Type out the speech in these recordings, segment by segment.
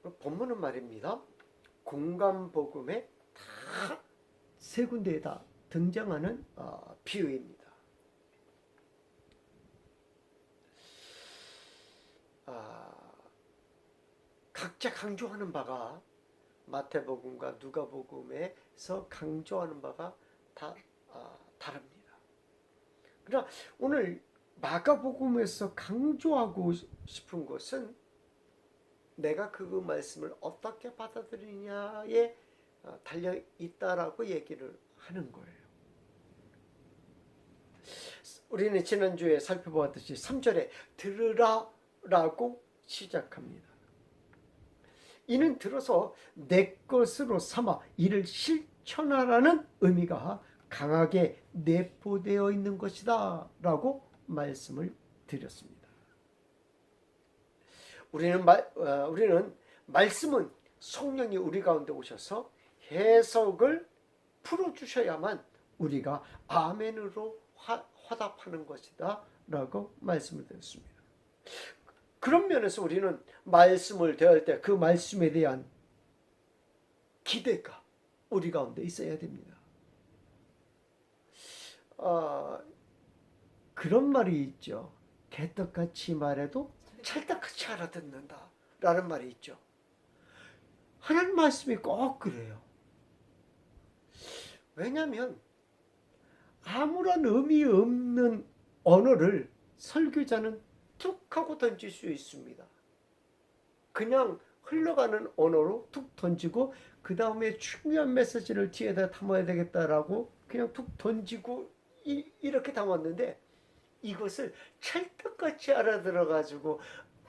본문은 말입니다. 공감복음에 다 세 군데에 다 등장하는 비유입니다. 각자 강조하는 바가 마태복음과 누가복음에서 강조하는 바가 다 다릅니다. 그러나 오늘 마가복음에서 강조하고 싶은 것은 내가 그 말씀을 어떻게 받아들이냐에 달려 있다라고 얘기를 하는 거예요. 우리는 지난주에 살펴보았듯이 3절에 들으라라고 시작합니다. 이는 들어서 내 것으로 삼아 이를 실천하라는 의미가 강하게 내포되어 있는 것이다 라고 말씀을 드렸습니다. 우리는 말씀은 성령이 우리 가운데 오셔서 해석을 풀어주셔야만 우리가 아멘으로 화답하는 것이다 라고 말씀을 드렸습니다. 그런 면에서 우리는 말씀을 대할 때 그 말씀에 대한 기대가 우리 가운데 있어야 됩니다. 그런 말이 있죠. 개떡같이 말해도 찰떡같이 알아듣는다 라는 말이 있죠. 하나님 말씀이 꼭 그래요. 왜냐하면 아무런 의미 없는 언어를 설교자는 툭 하고 던질 수 있습니다. 그냥 흘러가는 언어로 툭 던지고 그 다음에 중요한 메시지를 뒤에다 담아야 되겠다라고 그냥 툭 던지고 이렇게 담았는데, 이것을 찰떡같이 알아들어가지고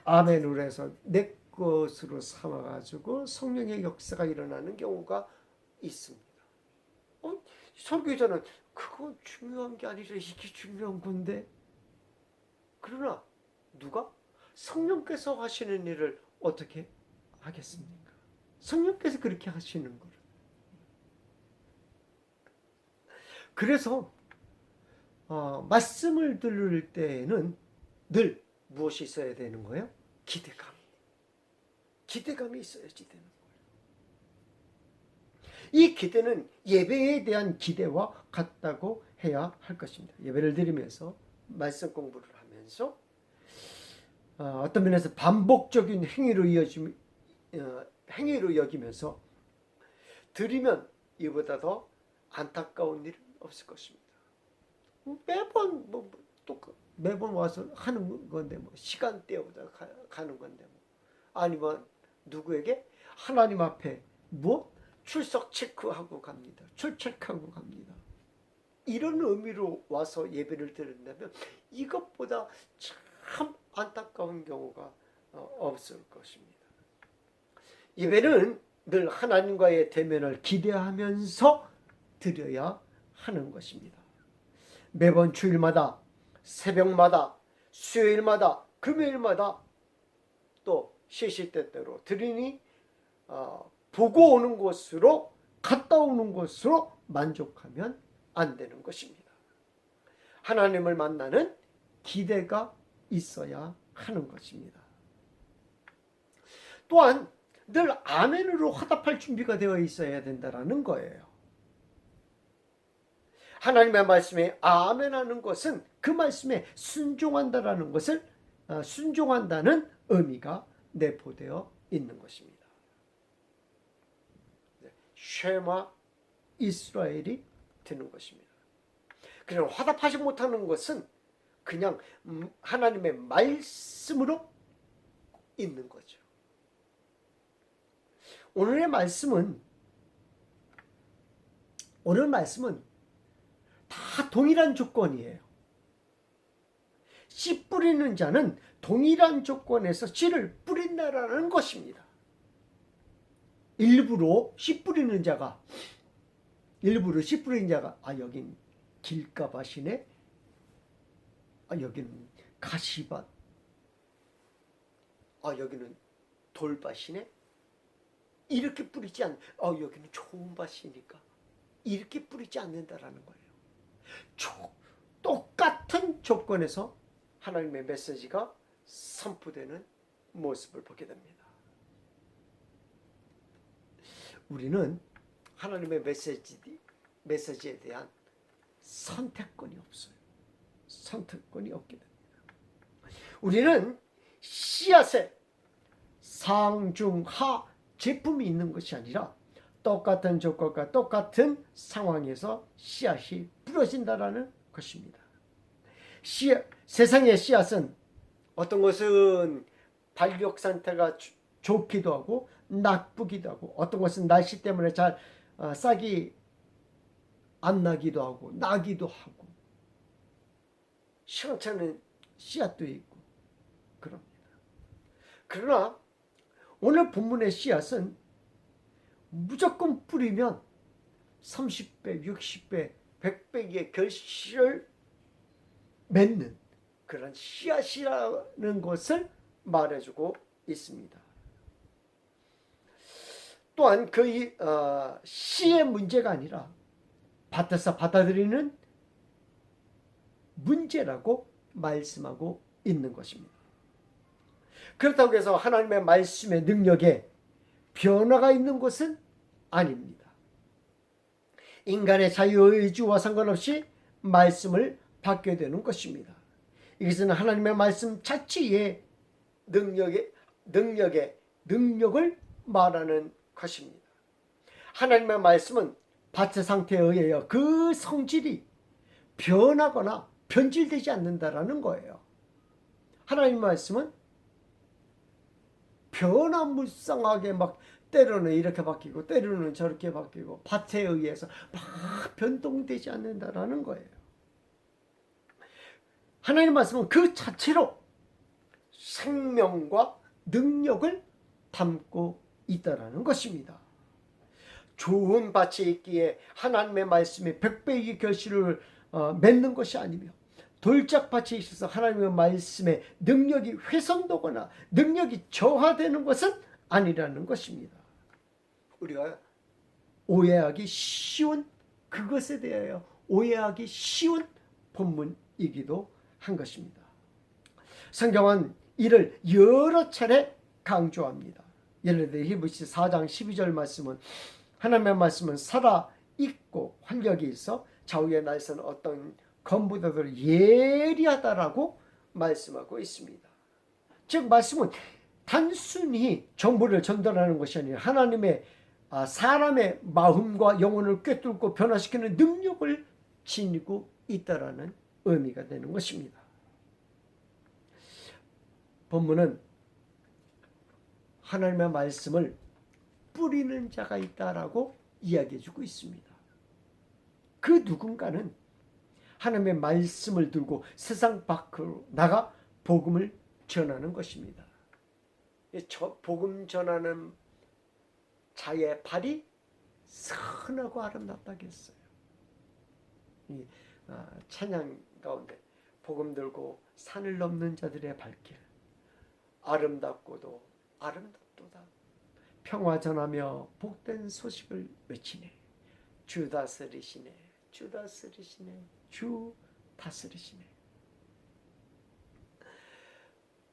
아멘으로 해서 내 것으로 삼아가지고 성령의 역사가 일어나는 경우가 있습니다. 설교자는 그건 중요한 게 아니라 이게 중요한 건데, 그러나 누가? 성령께서 하시는 일을 어떻게 하겠습니까? 성령께서 그렇게 하시는 거를. 그래서 말씀을 들을 때에는 늘 무엇이 있어야 되는 거예요? 기대감이 있어야지 되는 거예요. 이 기대는 예배에 대한 기대와 같다고 해야 할 것입니다. 예배를 드리면서 말씀 공부를 하면서 어떤 면에서 반복적인 행위로 여기면서 드리면 이보다 더 안타까운 일은 없을 것입니다. 매번 와서 하는 건데 시간 때우다 가는 건데 아니면 누구에게 하나님 앞에 출석 체크하고 갑니다. 출첵하고 갑니다. 이런 의미로 와서 예배를 드린다면 이것보다 참 안타까운 경우가 없을 것입니다. 예배는 늘 하나님과의 대면을 기대하면서 드려야 하는 것입니다. 매번 주일마다, 새벽마다, 수요일마다, 금요일마다 또 시시때때로 드리니 보고 오는 것으로, 갔다 오는 것으로 만족하면 안 되는 것입니다. 하나님을 만나는 기대가 있어야 하는 것입니다. 또한 늘 아멘으로 화답할 준비가 되어 있어야 된다는 거예요. 하나님의 말씀에 아멘하는 것은 그 말씀에 순종한다는 의미가 내포되어 있는 것입니다. 쉐마 이스라엘이 되는 것입니다. 그냥 화답하지 못하는 것은 그냥 하나님의 말씀으로 있는 거죠. 오늘 말씀은 다 동일한 조건이에요. 씨 뿌리는 자는 동일한 조건에서 씨를 뿌린다라는 것입니다. 일부러 씨 뿌리는 자가 여긴 길가밭이네, 여기는 가시밭, 여기는 돌밭이네, 이렇게 뿌리지 여기는 좋은 밭이니까 이렇게 뿌리지 않는다라는 거예요. 똑같은 조건에서 하나님의 메시지가 선포되는 모습을 보게 됩니다. 우리는 하나님의 메시지에 대한 선택권이 없어요. 선택권이 없게 됩니다. 우리는 씨앗에 상중하 제품이 있는 것이 아니라 똑같은 조건과 똑같은 상황에서 씨앗이 부러진다라는 것입니다. 세상의 씨앗은 어떤 것은 발육 상태가 좋기도 하고 나쁘기도 하고, 어떤 것은 날씨 때문에 잘 싹이 안 나기도 하고 나기도 하고, 시원찮은 씨앗도 있고 그럽니다. 그러나 오늘 본문의 씨앗은 무조건 뿌리면 30배, 60배, 100배의 결실을 맺는 그런 씨앗이라는 것을 말해주고 있습니다. 또한 그 씨의 문제가 아니라 밭에서 받아들이는 문제라고 말씀하고 있는 것입니다. 그렇다고 해서 하나님의 말씀의 능력에 변화가 있는 것은 아닙니다. 인간의 자유의지와 상관없이 말씀을 받게 되는 것입니다. 이것은 하나님의 말씀 자체의 능력을 말하는 것입니다. 하나님의 말씀은 밭의 상태에 의하여 그 성질이 변하거나 변질되지 않는다라는 거예요. 하나님의 말씀은 변화무쌍하게 막 때로는 이렇게 바뀌고 때로는 저렇게 바뀌고 밭에 의해서 막 변동되지 않는다라는 거예요. 하나님의 말씀은 그 자체로 생명과 능력을 담고 있다라는 것입니다. 좋은 밭이 있기에 하나님의 말씀이 100배의 결실을 맺는 것이 아니며, 돌짝밭에 있어서 하나님의 말씀의 능력이 훼손되거나 능력이 저하되는 것은 아니라는 것입니다. 우리가 오해하기 쉬운, 그것에 대하여 오해하기 쉬운 본문이기도 한 것입니다. 성경은 이를 여러 차례 강조합니다. 예를 들어 히브리서 4장 12절 말씀은 하나님의 말씀은 살아있고 활력이 있어 좌우의 날선 어떤 검보다도 예리하다라고 말씀하고 있습니다. 즉 말씀은 단순히 정보를 전달하는 것이 아니라 하나님의 사람의 마음과 영혼을 꿰뚫고 변화시키는 능력을 지니고 있다라는 의미가 되는 것입니다. 본문은 하나님의 말씀을 뿌리는 자가 있다라고 이야기해주고 있습니다. 그 누군가는 하나님의 말씀을 들고 세상 밖으로 나가 복음을 전하는 것입니다. 복음 전하는 자의 발이 선하고 아름답다겠어요. 이 찬양 가운데 복음 들고 산을 넘는 자들의 발길, 아름답고도 아름답도다. 평화 전하며 복된 소식을 외치네. 주 다스리시네. 주 다스리시네. 주 다스리시네.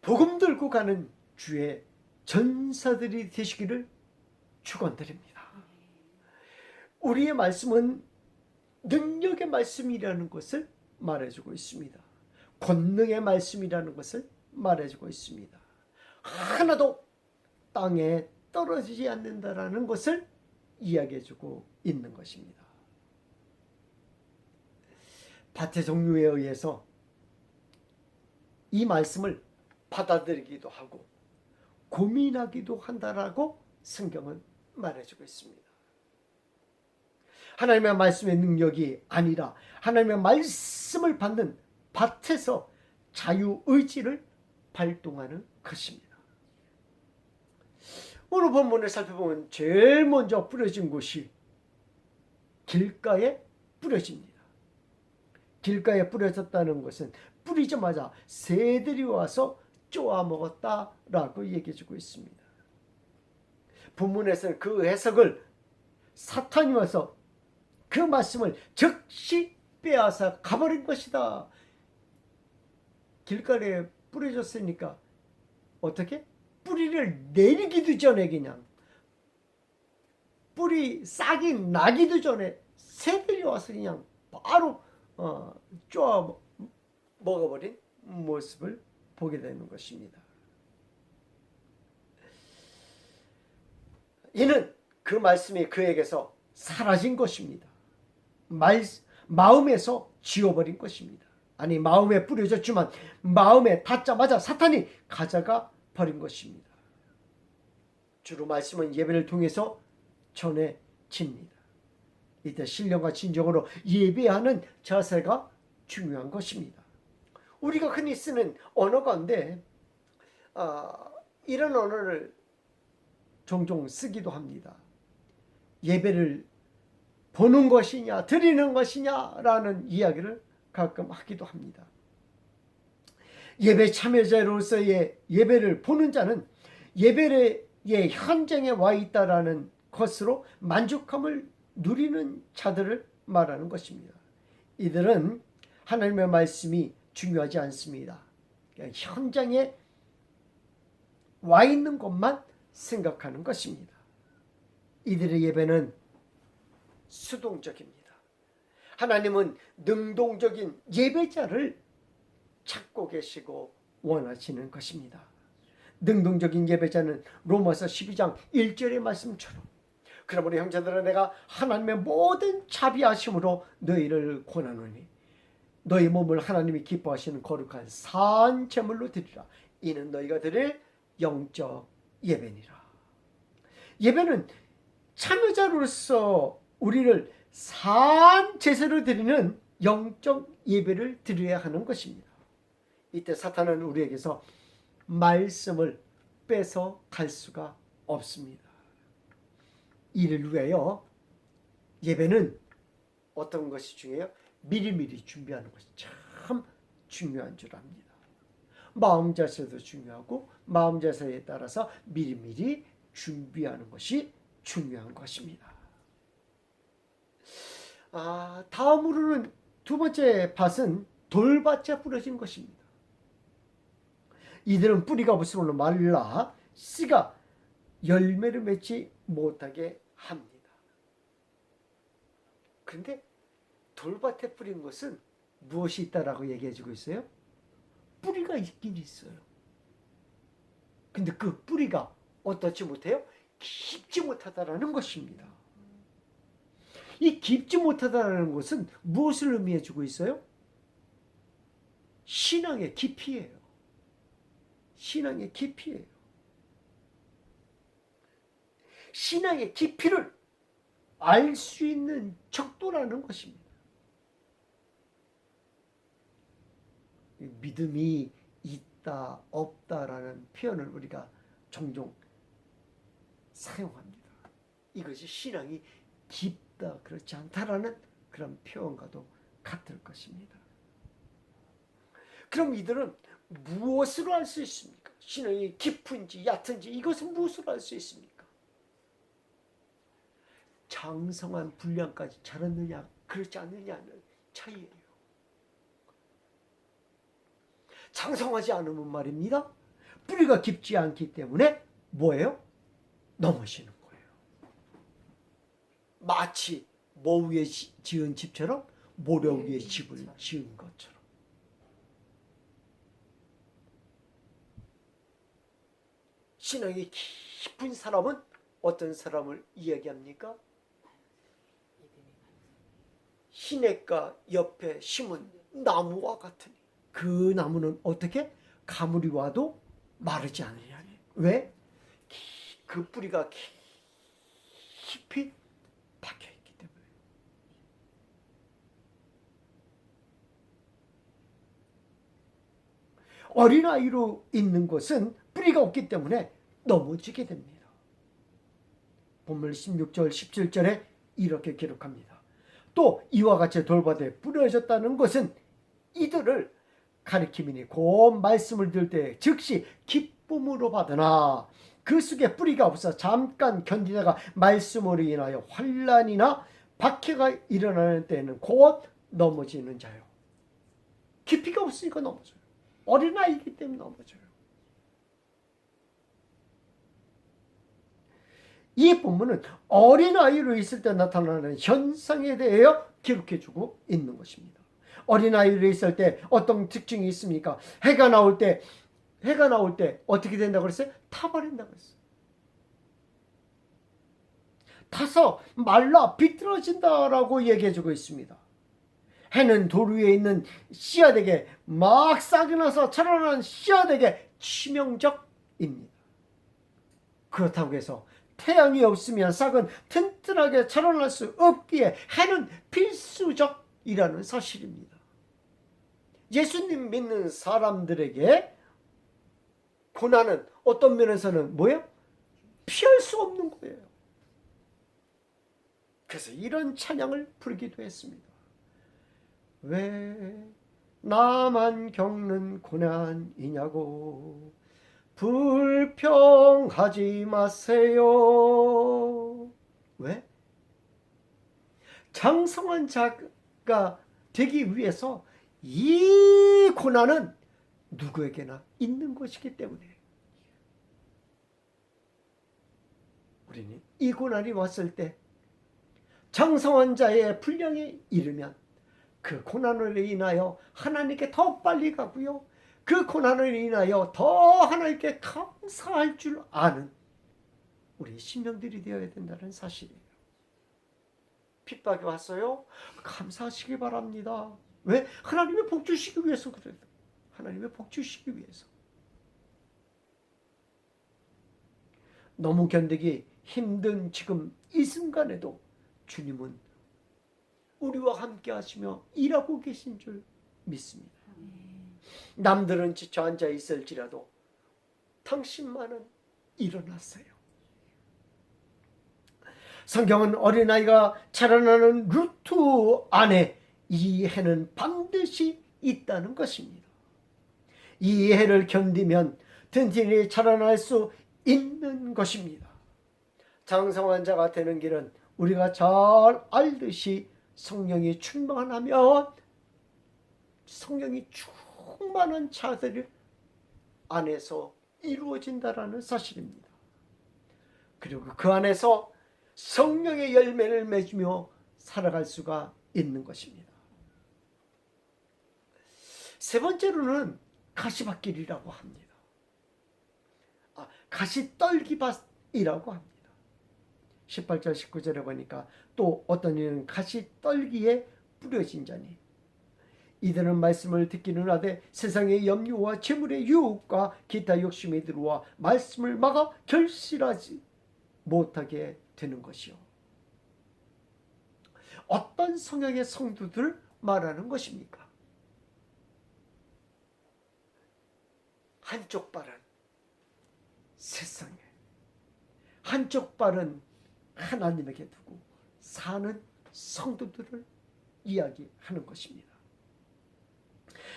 복음 들고 가는 주의 전사들이 되시기를 축원드립니다. 우리의 말씀은 능력의 말씀이라는 것을 말해주고 있습니다. 권능의 말씀이라는 것을 말해주고 있습니다. 하나도 땅에 떨어지지 않는다라는 것을 이야기해주고 있는 것입니다. 밭의 종류에 의해서 이 말씀을 받아들이기도 하고 고민하기도 한다라고 성경은 말해주고 있습니다. 하나님의 말씀의 능력이 아니라 하나님의 말씀을 받는 밭에서 자유의지를 발동하는 것입니다. 오늘 본문을 살펴보면 제일 먼저 뿌려진 곳이 길가에 뿌려집니다. 길가에 뿌려졌다는 것은 뿌리자마자 새들이 와서 쪼아 먹었다라고 얘기해주고 있습니다. 본문에서는 그 해석을 사탄이 와서 그 말씀을 즉시 빼앗아 가버린 것이다. 길가에 뿌려졌으니까 어떻게? 뿌리를 내리기도 전에 그냥 뿌리 싹이 나기도 전에 새들이 와서 그냥 바로 쪼아 먹어버린 모습을 보게 되는 것입니다. 이는 그 말씀이 그에게서 사라진 것입니다. 마음에서 지워버린 것입니다. 아니, 마음에 뿌려졌지만 마음에 닿자마자 사탄이 가져가 버린 것입니다. 주로 말씀은 예배를 통해서 전해집니다. 이때 신령과 진정으로 예배하는 자세가 중요한 것입니다. 우리가 흔히 쓰는 언어 가운데 이런 언어를 종종 쓰기도 합니다. 예배를 보는 것이냐 드리는 것이냐라는 이야기를 가끔 하기도 합니다. 예배 참여자로서의 예배를 보는 자는 예배의 현장에 와 있다라는 것으로 만족함을 누리는 자들을 말하는 것입니다. 이들은 하나님의 말씀이 중요하지 않습니다. 현장에 와 있는 것만 생각하는 것입니다. 이들의 예배는 수동적입니다. 하나님은 능동적인 예배자를 찾고 계시고 원하시는 것입니다. 능동적인 예배자는 로마서 12장 1절의 말씀처럼 그러므로 형제들아 내가 하나님의 모든 자비하심으로 너희를 권하노니 너희 몸을 하나님이 기뻐하시는 거룩한 산 제물로 드리라. 이는 너희가 드릴 영적 예배니라. 예배는 참여자로서 우리를 산 제사로 드리는 영적 예배를 드려야 하는 것입니다. 이때 사탄은 우리에게서 말씀을 뺏어 갈 수가 없습니다. 이를 위하여 예배는 어떤 것이 중요해요? 미리미리 준비하는 것이 참 중요한 줄 압니다. 마음 자세도 중요하고 마음 자세에 따라서 미리미리 준비하는 것이 중요한 것입니다. 다음으로는 두 번째 밭은 돌밭에 뿌려진 것입니다. 이들은 뿌리가 없으므로 말라 씨가 열매를 맺지 못하게 합니다. 그런데 돌밭에 뿌린 것은 무엇이 있다라고 얘기해주고 있어요? 뿌리가 있긴 있어요. 근데 그 뿌리가 어떻지 못해요? 깊지 못하다라는 것입니다. 이 깊지 못하다라는 것은 무엇을 의미해주고 있어요? 신앙의 깊이예요. 신앙의 깊이예요. 신앙의 깊이를 알 수 있는 척도라는 것입니다. 믿음이 있다 없다라는 표현을 우리가 종종 사용합니다. 이것이 신앙이 깊다 그렇지 않다라는 그런 표현과도 같을 것입니다. 그럼 이들은 무엇으로 알 수 있습니까? 신앙이 깊은지 얕은지 이것은 무엇으로 알 수 있습니까? 장성한 분량까지 자랐느냐 그렇지 않느냐는 차이예요. 장성하지 않으면 말입니다. 뿌리가 깊지 않기 때문에 뭐예요? 넘어지는 거예요. 마치 모 위에 지은 집처럼 모래 위에 집을 지은 것처럼. 신앙이 깊은 사람은 어떤 사람을 이야기합니까? 시냇가 옆에 심은 나무와 같으니 그 나무는 어떻게? 가물이 와도 마르지 않으냐니. 왜? 그 뿌리가 깊이 박혀있기 때문에. 어린아이로 있는 것은 뿌리가 없기 때문에 넘어지게 됩니다. 본문 16절 17절에 이렇게 기록합니다. 또 이와 같이 돌밭에 뿌려졌다는 것은 이들을 가리킴이니 곧 말씀을 들을 때 즉시 기쁨으로 받으나 그 속에 뿌리가 없어 잠깐 견디다가 말씀으로 인하여 환난이나 박해가 일어나는 때에는 곧 넘어지는 자요. 깊이가 없으니까 넘어져요. 어린아이이기 때문에 넘어져요. 이 본문은 어린아이로 있을 때 나타나는 현상에 대하여 기록해주고 있는 것입니다. 어린아이로 있을 때 어떤 특징이 있습니까? 해가 나올 때 어떻게 된다고 그랬어요? 타버린다고 그랬어요. 타서 말라 비틀어진다라고 얘기해주고 있습니다. 해는 돌 위에 있는 씨앗에게 막 싹이 나서 자라난 씨앗에게 치명적입니다. 그렇다고 해서 태양이 없으면 싹은 튼튼하게 자라날 수 없기에 해는 필수적이라는 사실입니다. 예수님 믿는 사람들에게 고난은 어떤 면에서는 뭐예요? 피할 수 없는 거예요. 그래서 이런 찬양을 부르기도 했습니다. 왜 나만 겪는 고난이냐고 불평하지 마세요. 왜? 장성한 자가 되기 위해서 이 고난은 누구에게나 있는 것이기 때문에 우리는 이 고난이 왔을 때 장성한 자의 분량에 이르면 그 고난으로 인하여 하나님께 더 빨리 가고요. 그 고난으로 인하여 더 하나님께 감사할 줄 아는 우리 심령들이 되어야 된다는 사실이에요. 핍박이 왔어요? 감사하시기 바랍니다. 왜? 하나님의 복 주시기 위해서 그래요. 하나님의 복 주시기 위해서. 너무 견디기 힘든 지금 이 순간에도 주님은 우리와 함께 하시며 일하고 계신 줄 믿습니다. 남들은 지쳐 앉아 있을지라도 당신만은 일어났어요. 성경은 어린아이가 자라나는 루트 안에 이 해는 반드시 있다는 것입니다. 이 해를 견디면 튼튼히 자라날 수 있는 것입니다. 장성한 자가 되는 길은 우리가 잘 알듯이 성령이 충만하면 성령이 충만한 자들 안에서 이루어진다라는 사실입니다. 그리고 그 안에서 성령의 열매를 맺으며 살아갈 수가 있는 것입니다. 세 번째로는 가시밭길이라고 합니다. 가시떨기밭이라고 합니다. 18절 19절에 보니까 또 어떤 이는 가시떨기에 뿌려진 자니 이들은 말씀을 듣기는 하되 세상의 염려와 재물의 유혹과 기타 욕심이 들어와 말씀을 막아 결실하지 못하게 되는 것이요. 어떤 성향의 성도들을 말하는 것입니까? 한쪽 발은 세상에, 한쪽 발은 하나님에게 두고 사는 성도들을 이야기하는 것입니다.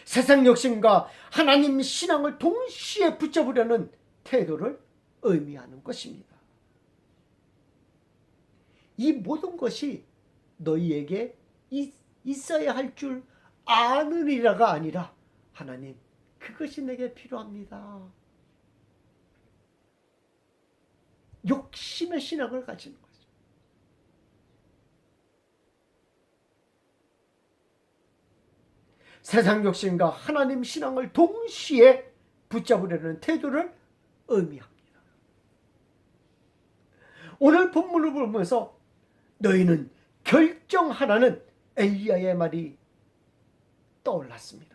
세상 욕심과 하나님 신앙을 동시에 붙잡으려는 태도를 의미하는 것입니다. 이 모든 것이 너희에게 있어야 할 줄 아느니라가 아니라 하나님 그것이 내게 필요합니다. 욕심의 신앙을 가지는 거죠. 세상 욕심과 하나님 신앙을 동시에 붙잡으려는 태도를 의미합니다. 오늘 본문을 보면서 너희는 결정하라는 엘리야의 말이 떠올랐습니다.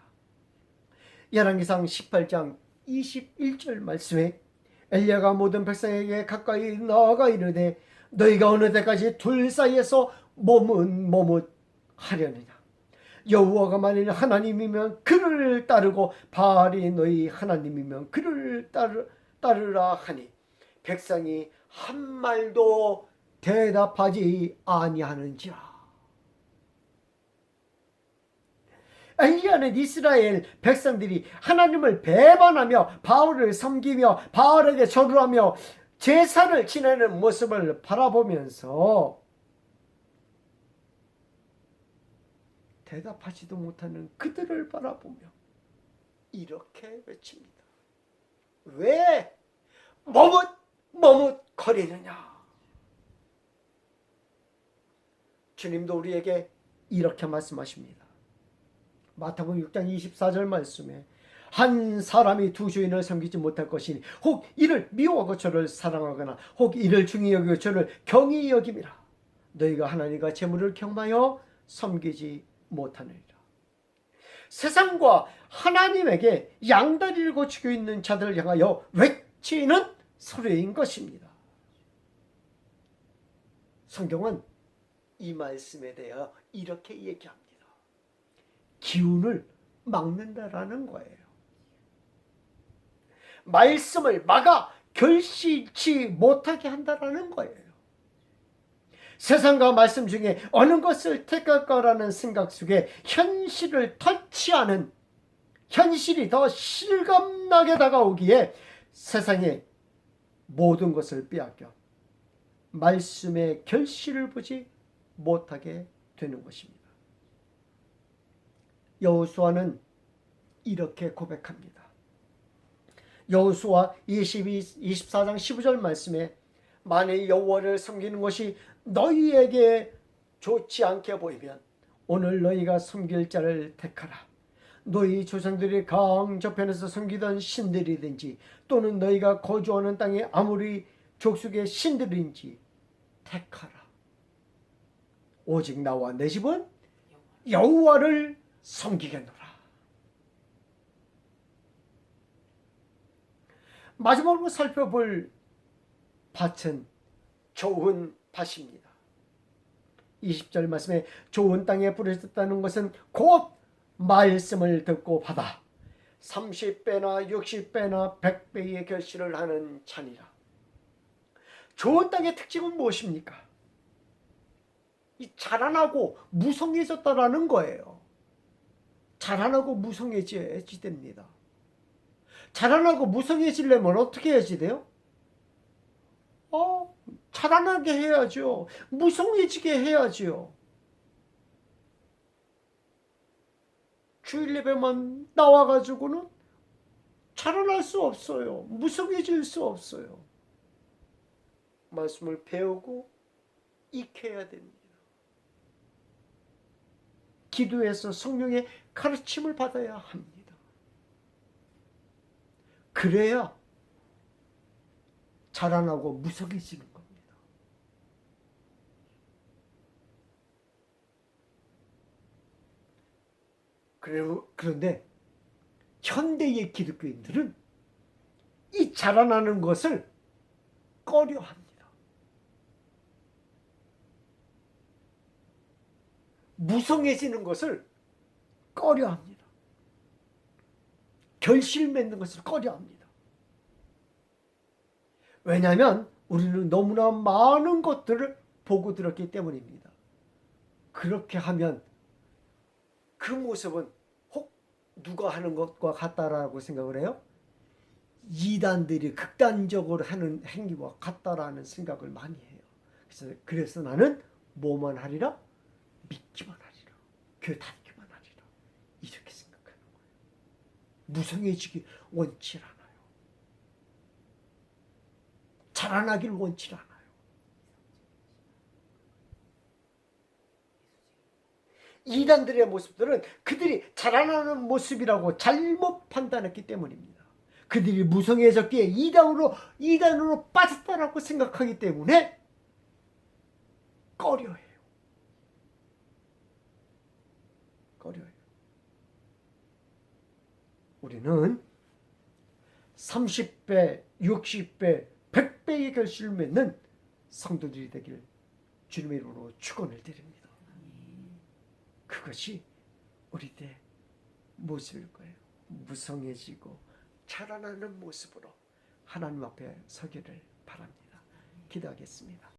열왕기상 18장 21절 말씀에 엘리야가 모든 백성에게 가까이 나아가 이르되 너희가 어느 때까지 둘 사이에서 머뭇머뭇하려느냐. 여호와가 만일 하나님이면 그를 따르고 바알이 너희 하나님이면 그를 따르라 하니 백성이 한 말도 대답하지 아니하는지라. 엘리야는 이스라엘 백성들이 하나님을 배반하며 바알을 섬기며 바알에게 절하며 제사를 지내는 모습을 바라보면서 대답하지도 못하는 그들을 바라보며 이렇게 외칩니다. 왜 머뭇거리느냐. 주님도 우리에게 이렇게 말씀하십니다. 마태복음 6장 24절 말씀에 한 사람이 두 주인을 섬기지 못할 것이니 혹 이를 미워하고 저를 사랑하거나 혹 이를 중히 여기고 저를 경히 여김이라. 너희가 하나님과 재물을 경마하여 섬기지 못하느니라. 세상과 하나님에게 양다리를 고치고 있는 자들을 향하여 외치는 소리인 것입니다. 성경은 이 말씀에 대하여 이렇게 얘기합니다. 기운을 막는다라는 거예요. 말씀을 막아 결실치 못하게 한다라는 거예요. 세상과 말씀 중에 어느 것을 택할까라는 생각 속에 현실을 터치하는, 현실이 더 실감나게 다가오기에 세상의 모든 것을 빼앗겨 말씀의 결실을 보지 못하게 되는 것입니다. 여호수아는 이렇게 고백합니다. 여호수아 24장 15절 말씀에 만일 여호와를 섬기는 것이 너희에게 좋지 않게 보이면 오늘 너희가 섬길 자를 택하라. 너희 조상들이 강 저편에서 섬기던 신들이든지 또는 너희가 거주하는 땅에 아무리 족속의 신들인지 택하라. 오직 나와 내 집은 여호와를 섬기겠노라. 마지막으로 살펴볼 밭은 좋은 밭입니다. 20절 말씀에 좋은 땅에 뿌려졌다는 것은 곧 말씀을 듣고 받아 30배나 60배나 100배의 결실을 하는 잔이라. 좋은 땅의 특징은 무엇입니까? 이 자라나고 무성해졌다라는 거예요. 자라나고 무성해져야 됩니다. 자라나고 무성해지려면 어떻게 해야지 돼요? 자라나게 해야죠. 무성해지게 해야죠. 주일 예배만 나와가지고는 자라날 수 없어요. 무성해질 수 없어요. 말씀을 배우고 익혀야 됩니다. 기도해서 성령의 가르침을 받아야 합니다. 그래야 자라나고 무성해지는 겁니다. 그런데 현대의 기독교인들은 이 자라나는 것을 꺼려합니다. 무성해지는 것을 꺼려합니다. 결실 맺는 것을 꺼려합니다. 왜냐하면 우리는 너무나 많은 것들을 보고 들었기 때문입니다. 그렇게 하면 그 모습은 혹 누가 하는 것과 같다라고 생각을 해요? 이단들이 극단적으로 하는 행위와 같다라는 생각을 많이 해요. 그래서 나는 뭐만 하리라? 믿기만 하리라. 교회 다니기만 하리라. 이렇게 생각하는 거예요. 무성해지기 원치 않아요. 자라나길 원치 않아요. 이단들의 모습들은 그들이 자라나는 모습이라고 잘못 판단했기 때문입니다. 그들이 무성해졌기에 이단으로 빠졌다라고 생각하기 때문에 꺼려해요. 우리는 30배, 60배, 100배의 결실을 맺는 성도들이 되길 주님의 이름으로 축원을 드립니다. 그것이 우리들의 모습일 거예요. 무성해지고 자라나는 모습으로 하나님 앞에 서기를 바랍니다. 기도하겠습니다.